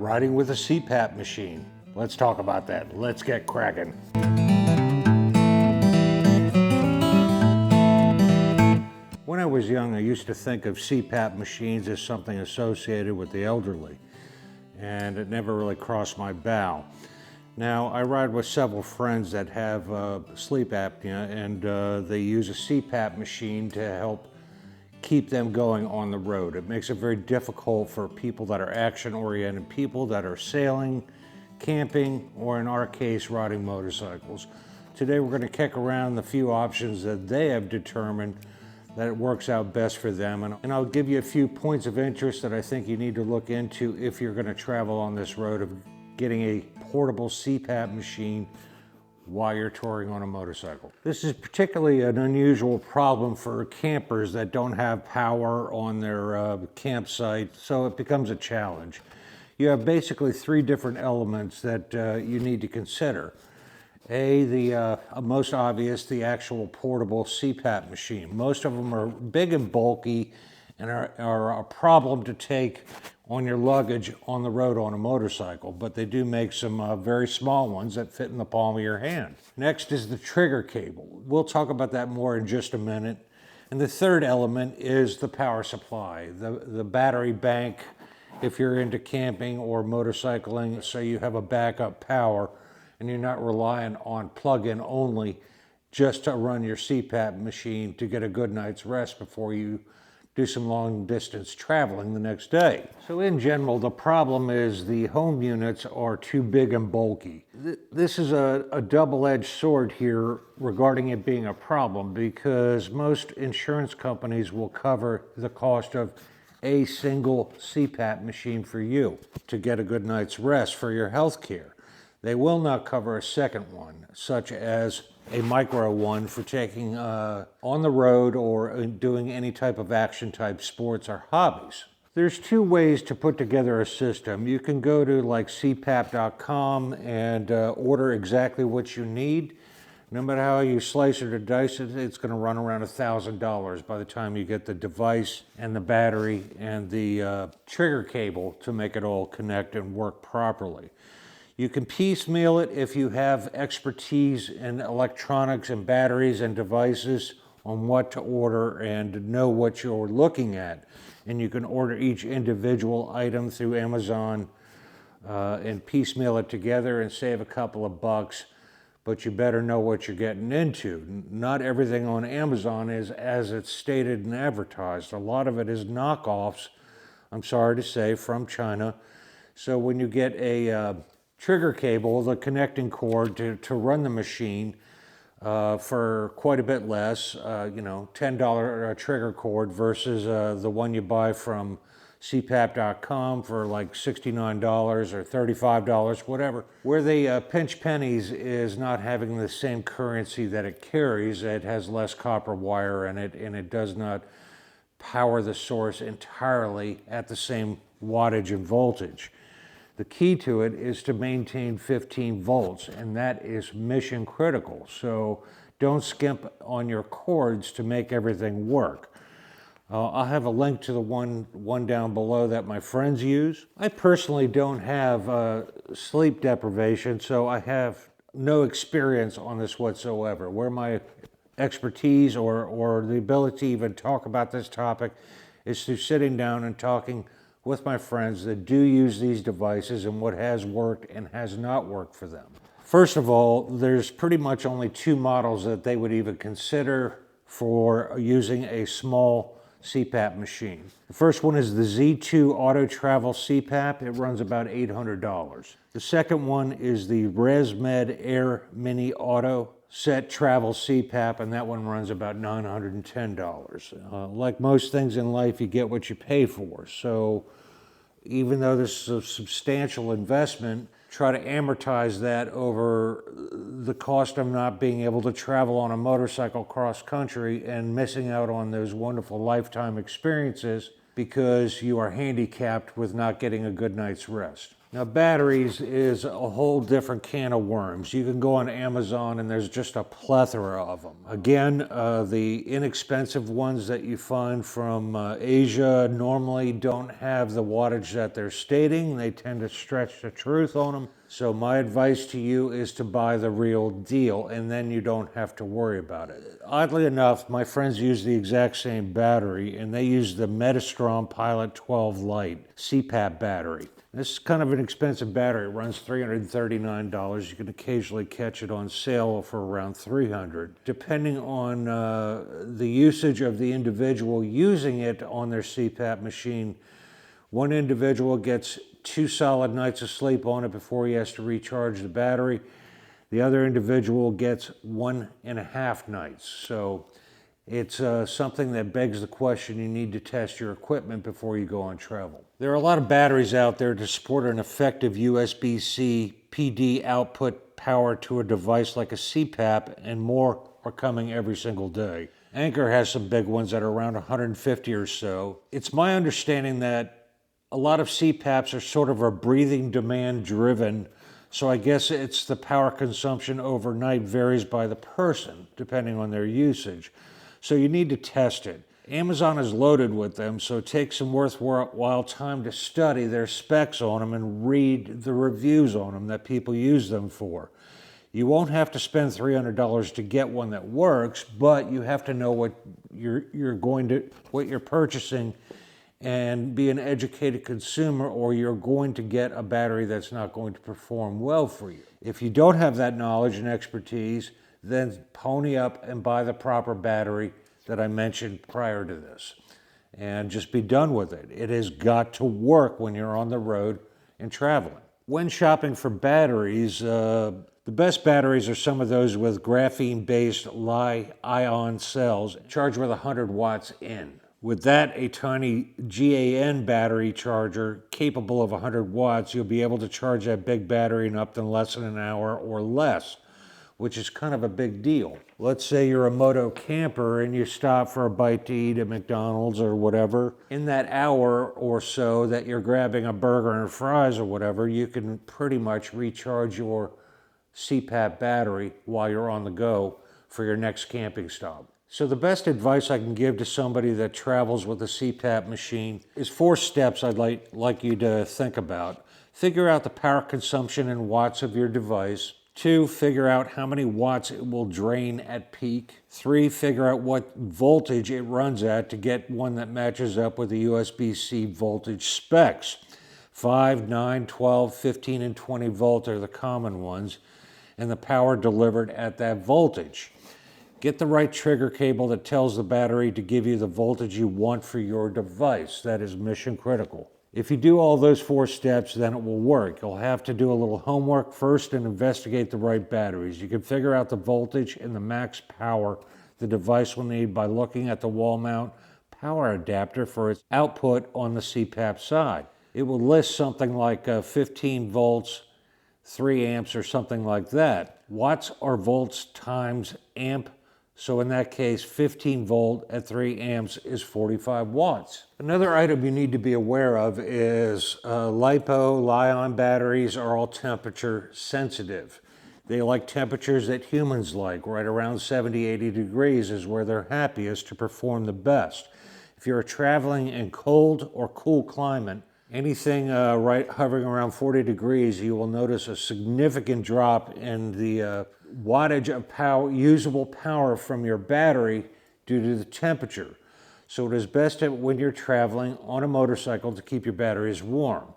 riding with a CPAP machine. Let's talk about that. Let's get cracking. When I was young, I used to think of CPAP machines as something associated with the elderly, and it never really crossed my bow. Now, I ride with several friends that have sleep apnea, and they use a CPAP machine to help keep them going on the road. It makes it very difficult for people that are action-oriented, people that are sailing, camping, or in our case, riding motorcycles. Today, we're going to kick around the few options that they have determined that it works out best for them. And I'll give you a few points of interest that I think you need to look into if you're going to travel on this road of getting a portable CPAP machine while you're touring on a motorcycle. This is particularly an unusual problem for campers that don't have power on their campsite, so it becomes a challenge. You have basically three different elements that you need to consider. The most obvious, the actual portable CPAP machine. Most of them are big and bulky and are a problem to take on your luggage on the road on a motorcycle, but they do make some very small ones that fit in the palm of your hand. Next is the trigger cable. We'll talk about that more in just a minute. And the third element is the power supply, the battery bank if you're into camping or motorcycling, so you have a backup power and you're not relying on plug-in only just to run your CPAP machine to get a good night's rest before you do some long distance traveling the next day. So in general, the problem is the home units are too big and bulky. This is a double-edged sword here regarding it being a problem, because most insurance companies will cover the cost of a single CPAP machine for you to get a good night's rest for your health care. They will not cover a second one, such as a micro one for taking on the road or doing any type of action type sports or hobbies. There's two ways to put together a system. You can go to like CPAP.com and order exactly what you need. No matter how you slice it or dice it, it's going to run around $1,000 by the time you get the device and the battery and the trigger cable to make it all connect and work properly. You can piecemeal it if you have expertise in electronics and batteries and devices on what to order and know what you're looking at. And you can order each individual item through Amazon and piecemeal it together and save a couple of bucks, but you better know what you're getting into. Not everything on Amazon is as it's stated and advertised. A lot of it is knockoffs, I'm sorry to say, from China. So when you get a trigger cable, the connecting cord to run the machine for quite a bit less, $10 trigger cord versus the one you buy from CPAP.com for like $69 or $35, whatever. Where they pinch pennies is not having the same currency that it carries. It has less copper wire in it, and it does not power the source entirely at the same wattage and voltage. The key to it is to maintain 15 volts, and that is mission critical. So don't skimp on your cords to make everything work. I'll have a link to the one down below that my friends use. I personally don't have sleep deprivation, so I have no experience on this whatsoever. Where my expertise or the ability to even talk about this topic is through sitting down and talking with my friends that do use these devices and what has worked and has not worked for them. First of all, there's pretty much only two models that they would even consider for using a small CPAP machine. The first one is the Z2 Auto Travel CPAP. It runs about $800. The second one is the ResMed Air Mini Auto Set Travel CPAP, and that one runs about $910. Like most things in life, you get what you pay for. So even though this is a substantial investment, try to amortize that over the cost of not being able to travel on a motorcycle cross country and missing out on those wonderful lifetime experiences because you are handicapped with not getting a good night's rest. Now, batteries is a whole different can of worms. You can go on Amazon and there's just a plethora of them. Again, the inexpensive ones that you find from Asia normally don't have the wattage that they're stating. They tend to stretch the truth on them. So my advice to you is to buy the real deal, and then you don't have to worry about it. Oddly enough, my friends use the exact same battery, and they use the 𝕤𝕤𝕒𝕜 Pilot 12 Lite CPAP battery. This is kind of an expensive battery. It runs $339. You can occasionally catch it on sale for around $300. Depending on the usage of the individual using it on their CPAP machine, one individual gets 2 solid nights of sleep on it before he has to recharge the battery. The other individual gets 1.5 nights. So it's something that begs the question, you need to test your equipment before you go on travel. There are a lot of batteries out there to support an effective USB-C PD output power to a device like a CPAP, and more are coming every single day. Anker has some big ones that are around 150 or so. It's my understanding that a lot of CPAPs are sort of a breathing demand driven, so I guess it's the power consumption overnight varies by the person, depending on their usage. So you need to test it. Amazon is loaded with them, so take some worthwhile time to study their specs on them and read the reviews on them that people use them for. You won't have to spend $300 to get one that works, but you have to know what you're purchasing and be an educated consumer, or you're going to get a battery that's not going to perform well for you. If you don't have that knowledge and expertise, then pony up and buy the proper battery that I mentioned prior to this, and just be done with it. It has got to work when you're on the road and traveling. When shopping for batteries, the best batteries are some of those with graphene-based Li-ion cells charged with 100 watts in. With that, a tiny GAN battery charger capable of 100 watts, you'll be able to charge that big battery in up to less than an hour or less, which is kind of a big deal. Let's say you're a moto camper and you stop for a bite to eat at McDonald's or whatever. In that hour or so that you're grabbing a burger and fries or whatever, you can pretty much recharge your CPAP battery while you're on the go for your next camping stop. So the best advice I can give to somebody that travels with a CPAP machine is 4 steps I'd like you to think about. Figure out the power consumption in watts of your device. 2, figure out how many watts it will drain at peak. 3, figure out what voltage it runs at to get one that matches up with the USB-C voltage specs. 5, 9, 12, 15, and 20 volt are the common ones, and the power delivered at that voltage. Get the right trigger cable that tells the battery to give you the voltage you want for your device. That is mission critical. If you do all those 4 steps, then it will work. You'll have to do a little homework first and investigate the right batteries. You can figure out the voltage and the max power the device will need by looking at the wall mount power adapter for its output on the CPAP side. It will list something like 15 volts, 3 amps, or something like that. Watts are volts times amp. So in that case, 15 volt at 3 amps is 45 watts. Another item you need to be aware of is Li-ion batteries are all temperature sensitive. They like temperatures that humans like. Right around 70, 80 degrees is where they're happiest to perform the best. If you're traveling in cold or cool climate, anything hovering around 40 degrees, you will notice a significant drop in the wattage of power, usable power from your battery due to the temperature. So it is best when you're traveling on a motorcycle to keep your batteries warm.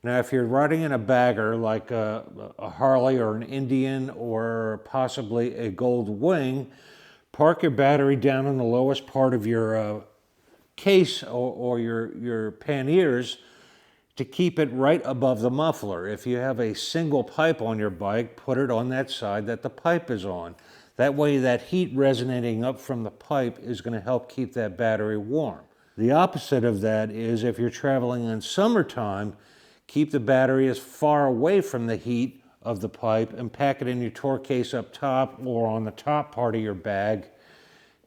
Now, if you're riding in a bagger like a Harley or an Indian or possibly a Gold Wing, park your battery down in the lowest part of your case or your panniers to keep it right above the muffler. If you have a single pipe on your bike, put it on that side that the pipe is on. That way that heat resonating up from the pipe is going to help keep that battery warm. The opposite of that is if you're traveling in summertime, keep the battery as far away from the heat of the pipe and pack it in your tour case up top or on the top part of your bag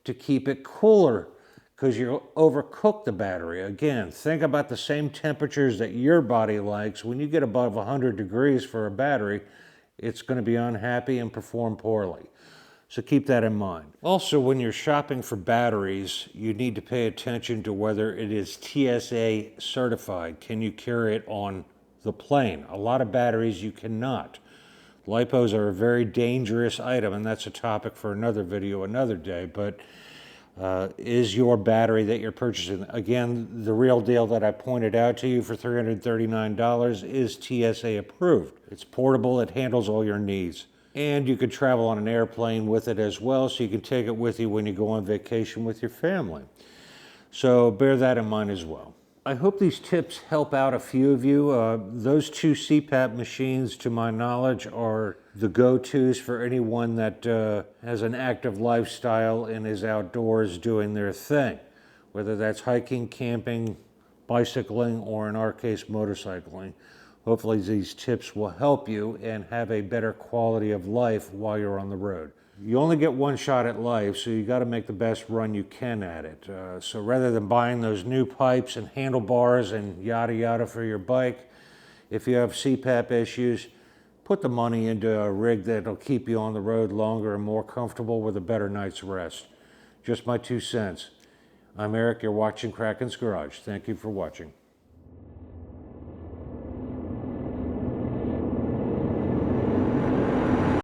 to keep it cooler. because you'll overcook the battery. Again, think about the same temperatures that your body likes. When you get above 100 degrees for a battery, it's going to be unhappy and perform poorly. So keep that in mind. Also, when you're shopping for batteries, you need to pay attention to whether it is TSA certified. Can you carry it on the plane? A lot of batteries you cannot. LiPos are a very dangerous item, and that's a topic for another video another day, but is your battery that you're purchasing, again, the real deal that I pointed out to you for $339 is TSA approved. It's portable, it handles all your needs. And you could travel on an airplane with it as well, so you can take it with you when you go on vacation with your family. So bear that in mind as well. I hope these tips help out a few of you. Those two CPAP machines, to my knowledge, are the go-tos for anyone that has an active lifestyle and is outdoors doing their thing, whether that's hiking, camping, bicycling, or in our case, motorcycling. Hopefully these tips will help you and have a better quality of life while you're on the road. You only get one shot at life, so you got to make the best run you can at it. So rather than buying those new pipes and handlebars and yada yada for your bike, if you have CPAP issues, put the money into a rig that'll keep you on the road longer and more comfortable with a better night's rest. Just my 2 cents. I'm Eric, you're watching Kraken's Garage. Thank you for watching.